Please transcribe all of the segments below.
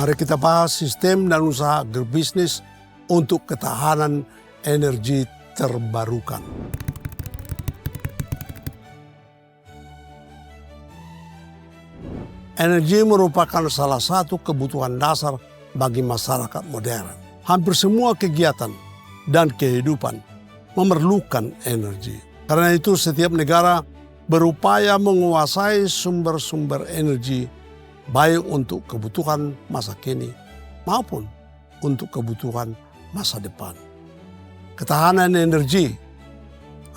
Mari kita bahas sistem dan usaha agribisnis untuk ketahanan energi terbarukan. Energi merupakan salah satu kebutuhan dasar bagi masyarakat modern. Hampir semua kegiatan dan kehidupan memerlukan energi. Karena itu setiap negara berupaya menguasai sumber-sumber energi baik untuk kebutuhan masa kini maupun untuk kebutuhan masa depan. Ketahanan energi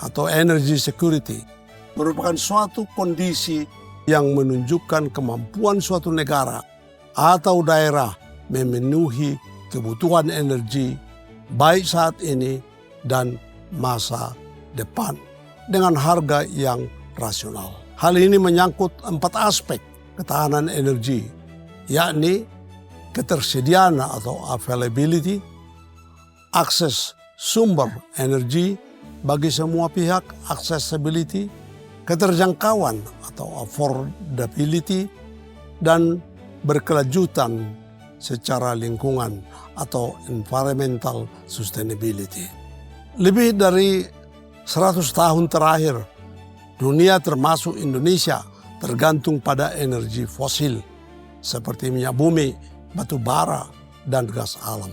atau energy security merupakan suatu kondisi yang menunjukkan kemampuan suatu negara atau daerah memenuhi kebutuhan energi baik saat ini dan masa depan dengan harga yang rasional. Hal ini menyangkut 4 aspek ketahanan energi, yakni ketersediaan atau availability, akses sumber energi bagi semua pihak, accessibility, keterjangkauan atau affordability, dan berkelanjutan secara lingkungan atau environmental sustainability. Lebih dari 100 tahun terakhir, dunia termasuk Indonesia tergantung pada energi fosil seperti minyak bumi, batu bara, dan gas alam.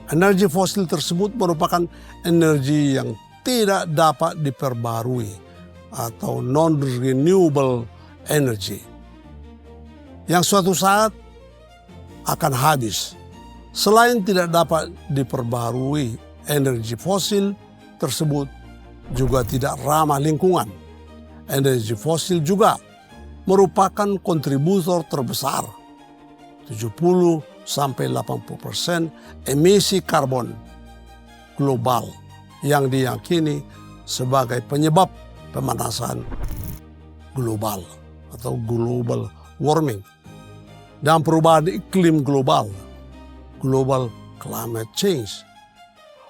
Energi fosil tersebut merupakan energi yang tidak dapat diperbarui atau non-renewable energy yang suatu saat akan habis. Selain tidak dapat diperbarui, energi fosil tersebut juga tidak ramah lingkungan. Energi fosil juga merupakan kontributor terbesar 70-80% emisi karbon global yang diyakini sebagai penyebab pemanasan global atau global warming dan perubahan iklim global climate change.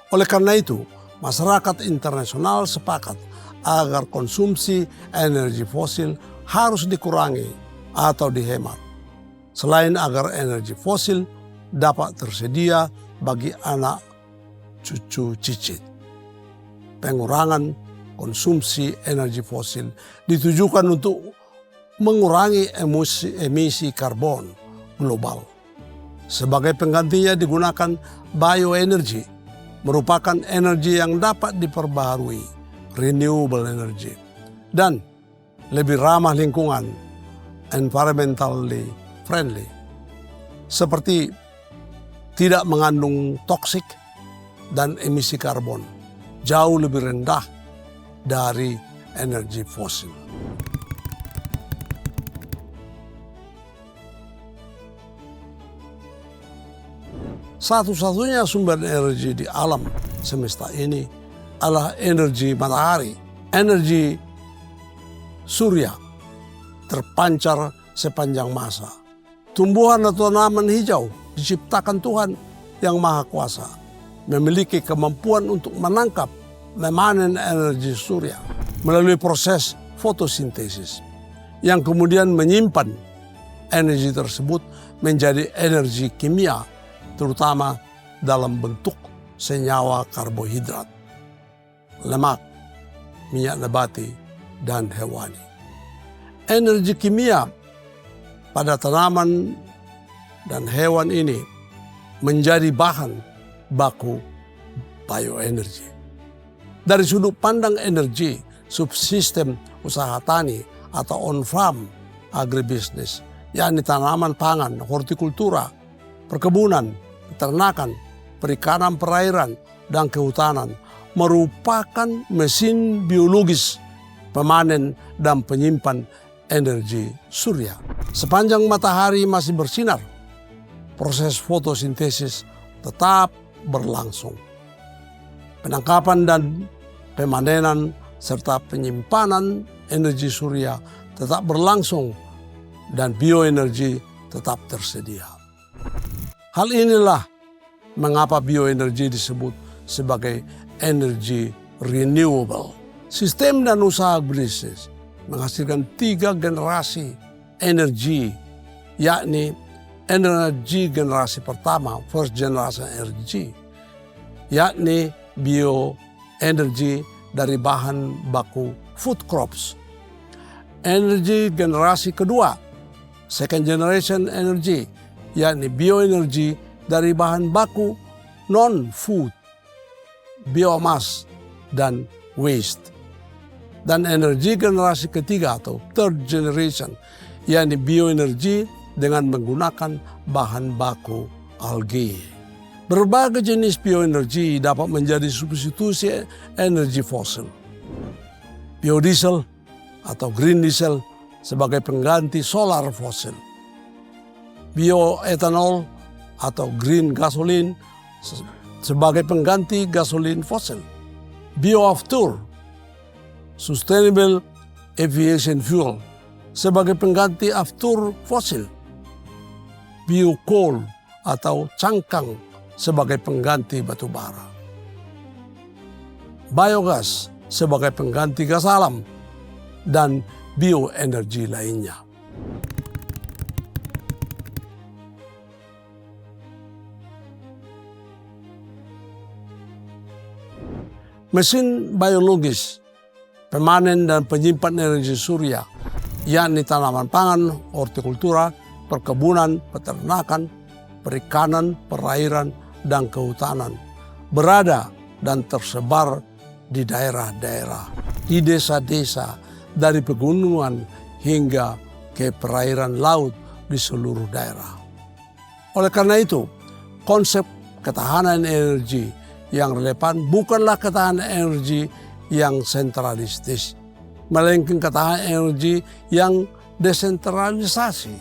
Oleh karena itu, masyarakat internasional sepakat agar konsumsi energi fosil harus dikurangi atau dihemat. Selain agar energi fosil dapat tersedia bagi anak cucu cicit. Pengurangan konsumsi energi fosil ditujukan untuk mengurangi emisi karbon global. Sebagai penggantinya digunakan bioenergi, merupakan energi yang dapat diperbaharui, renewable energy, dan lebih ramah lingkungan, environmentally friendly, seperti tidak mengandung toksik dan emisi karbon jauh lebih rendah dari energi fosil. Satu-satunya sumber energi di alam semesta ini adalah energi matahari, energi surya terpancar sepanjang masa. Tumbuhan atau tanaman hijau diciptakan Tuhan yang Maha Kuasa, memiliki kemampuan untuk menangkap, memanen energi surya melalui proses fotosintesis yang kemudian menyimpan energi tersebut menjadi energi kimia, terutama dalam bentuk senyawa karbohidrat, lemak, minyak nabati, dan hewani. Energi kimia pada tanaman dan hewan ini menjadi bahan baku bioenergi. Dari sudut pandang energi, subsistem usaha tani atau on-farm agribisnis, yakni tanaman pangan, hortikultura, perkebunan, peternakan, perikanan perairan, dan kehutanan merupakan mesin biologis pemanen dan penyimpan energi surya. Sepanjang matahari masih bersinar, proses fotosintesis tetap berlangsung. Penangkapan dan pemanenan serta penyimpanan energi surya tetap berlangsung dan bioenergi tetap tersedia. Hal inilah mengapa bioenergi disebut sebagai energi renewable. Sistem dan usaha agribisnis menghasilkan 3 generasi energi, yakni energi generasi pertama, first generation energy, yakni bioenergi dari bahan baku food crops. Energi generasi kedua, second generation energy, yakni bioenergi dari bahan baku non-food, biomass, dan waste. Dan energi generasi ketiga atau third generation, yakni bioenergi dengan menggunakan bahan baku algae. Berbagai jenis bioenergi dapat menjadi substitusi energi fosil. Biodiesel atau green diesel sebagai pengganti solar fosil. Bioetanol atau green gasoline sebagai pengganti gasolin fosil. Biofuel, sustainable aviation fuel, sebagai pengganti aftur fosil. Biocoal atau cangkang sebagai pengganti batu bara. Biogas sebagai pengganti gas alam dan bioenergi lainnya. Mesin biologis, pemanen dan penyimpan energi surya, yakni tanaman pangan, hortikultura, perkebunan, peternakan, perikanan, perairan, dan kehutanan, berada dan tersebar di daerah-daerah, di desa-desa, dari pegunungan hingga ke perairan laut di seluruh daerah. Oleh karena itu, konsep ketahanan energi yang relevan bukanlah ketahanan energi yang sentralistis, melainkan ketahanan energi yang desentralisasi,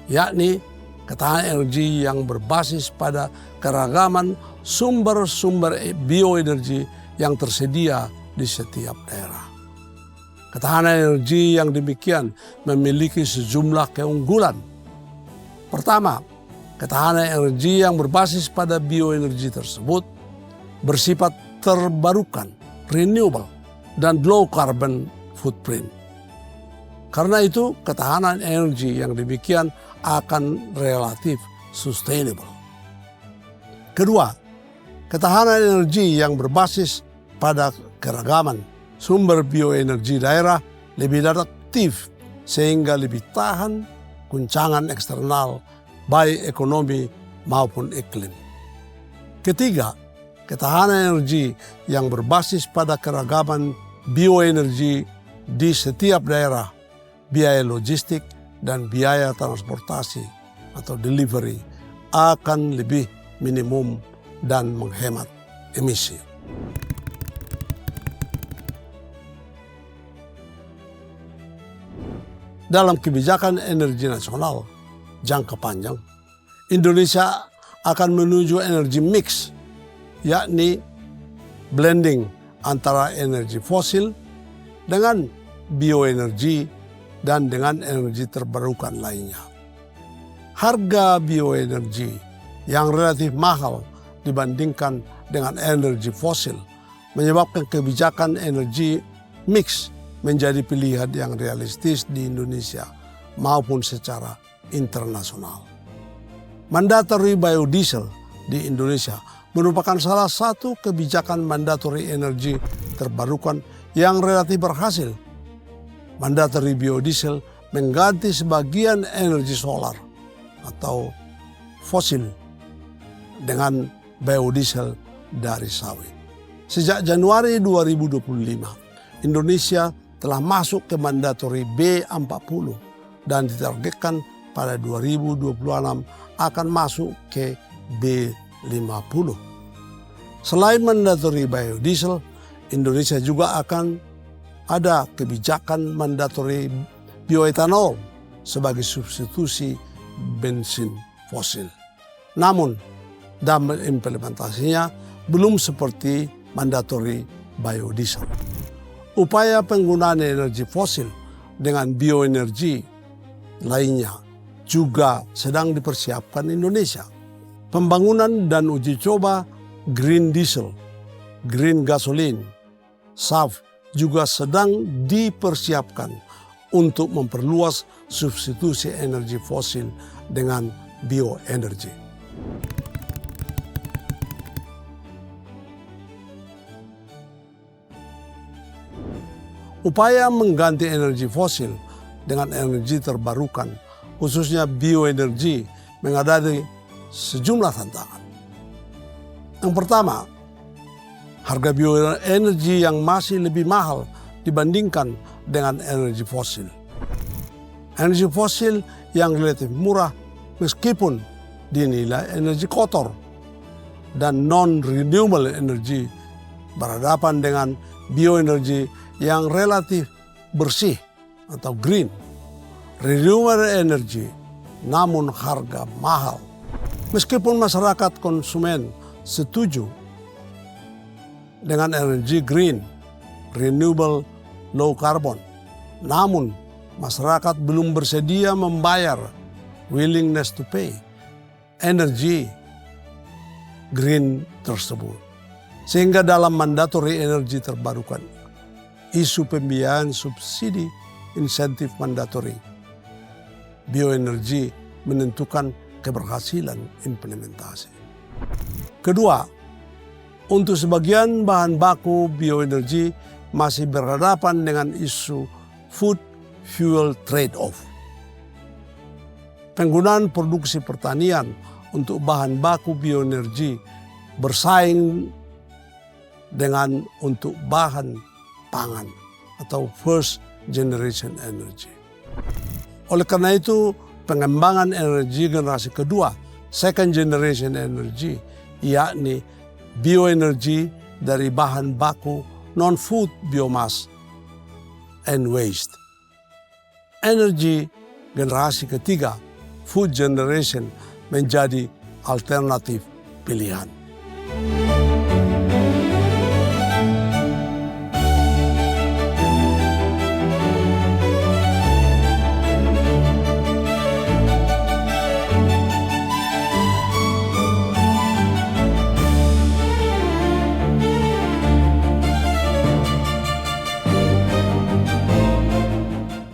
yakni ketahanan energi yang berbasis pada keragaman sumber-sumber bioenergi yang tersedia di setiap daerah. Ketahanan energi yang demikian memiliki sejumlah keunggulan. Pertama, ketahanan energi yang berbasis pada bioenergi tersebut bersifat terbarukan, renewable, dan low carbon footprint. Karena itu, ketahanan energi yang demikian akan relatif sustainable. Kedua, ketahanan energi yang berbasis pada keragaman sumber bioenergi daerah lebih adaptif sehingga lebih tahan guncangan eksternal baik ekonomi maupun iklim. Ketiga, ketahanan energi yang berbasis pada keragaman bioenergi di setiap daerah, biaya logistik dan biaya transportasi atau delivery akan lebih minimum dan menghemat emisi. Dalam kebijakan energi nasional jangka panjang, Indonesia akan menuju energi mix, yakni blending antara energi fosil dengan bioenergi dan dengan energi terbarukan lainnya. Harga bioenergi yang relatif mahal dibandingkan dengan energi fosil menyebabkan kebijakan energi mix menjadi pilihan yang realistis di Indonesia maupun secara internasional. Mandatory biodiesel di Indonesia merupakan salah satu kebijakan mandatory energi terbarukan yang relatif berhasil. Mandatory biodiesel mengganti sebagian energi solar atau fosil dengan biodiesel dari sawit. Sejak Januari 2025, Indonesia telah masuk ke mandatory B40 dan ditargetkan pada 2026 akan masuk ke B50. Selain mandatory biodiesel, Indonesia juga akan ada kebijakan mandatory bioetanol sebagai substitusi bensin fosil. Namun, dalam implementasinya belum seperti mandatory biodiesel. Upaya penggunaan energi fosil dengan bioenergi lainnya juga sedang dipersiapkan Indonesia. Pembangunan dan uji coba green diesel, green gasoline, SAF juga sedang dipersiapkan untuk memperluas substitusi energi fosil dengan bioenergi. Upaya mengganti energi fosil dengan energi terbarukan, khususnya bioenergi, menghadapi sejumlah tantangan. Yang pertama, harga bioenergi yang masih lebih mahal dibandingkan dengan energi fosil. Energi fosil yang relatif murah meskipun dinilai energi kotor dan non-renewable energy berhadapan dengan bioenergi yang relatif bersih atau green, renewable energy, namun harga mahal. Meskipun masyarakat konsumen setuju dengan energi green, renewable, low carbon, namun masyarakat belum bersedia membayar willingness to pay energi green tersebut. Sehingga dalam mandatory energi terbarukan, isu pembiayaan subsidi insentif mandatory bioenergi menentukan keberhasilan implementasi. Kedua, untuk sebagian bahan baku bioenergi masih berhadapan dengan isu food fuel trade-off. Penggunaan produksi pertanian untuk bahan baku bioenergi bersaing dengan untuk bahan pangan atau first generation energy. Oleh karena itu, pengembangan energi generasi kedua, second generation energy, yakni bioenergi dari bahan baku non-food biomass and waste. Energi generasi ketiga, food generation, menjadi alternatif pilihan.